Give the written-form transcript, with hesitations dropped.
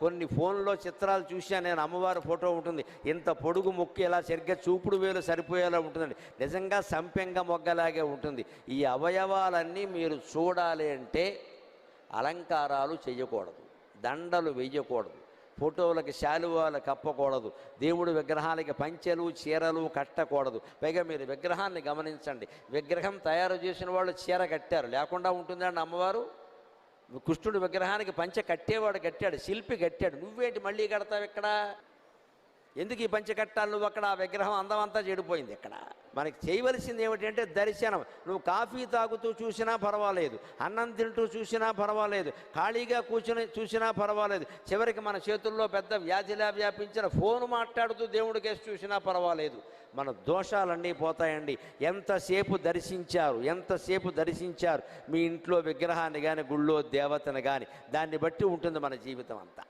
కొన్ని ఫోన్లో చిత్రాలు చూశాను నేను, అమ్మవారి ఫోటో ఉంటుంది, ఇంత పొడుగు ముక్కు ఇలా సరిగ్గా చూపుడు వేలు సరిపోయేలా ఉంటుందండి. నిజంగా సంపెంగ మొగ్గలాగే ఉంటుంది. ఈ అవయవాలన్నీ మీరు చూడాలి అంటే అలంకారాలు చేయకూడదు, దండలు వేయకూడదు, ఫోటోలకి శాలువాలు కప్పకూడదు, దేవుడి విగ్రహాలకి పంచెలు చీరలు కట్టకూడదు. పైగా మీరు విగ్రహాన్ని గమనించండి, విగ్రహం తయారు చేసిన వాళ్ళు చీర కట్టారు, లేకుండా ఉంటుందండి అమ్మవారు? కృష్ణుడి విగ్రహానికి పంచె కట్టేవాడు కట్టాడు, శిల్పి కట్టాడు, నువ్వేంటి మళ్ళీ కడతావు ఇక్కడ? ఎందుకు ఈ పంచె కట్టాలి నువ్వు అక్కడ? ఆ విగ్రహం అందమంతా చెడిపోయింది. ఇక్కడ మనకి చేయవలసింది ఏమిటంటే దర్శనం. నువ్వు కాఫీ తాగుతూ చూసినా పర్వాలేదు, అన్నం తింటూ చూసినా పర్వాలేదు, ఖాళీగా కూర్చొని చూసినా పర్వాలేదు, చివరికి మన చేతుల్లో పెద్ద వ్యాధిలా వ్యాపించిన ఫోను మాట్లాడుతూ దేవుడికేసి చూసినా పర్వాలేదు. మన దోషాలన్నీ పోతాయండి. ఎంతసేపు దర్శించారు మీ ఇంట్లో విగ్రహాన్ని కానీ గుళ్ళో దేవతను కానీ, దాన్ని బట్టి ఉంటుంది మన జీవితం అంతా.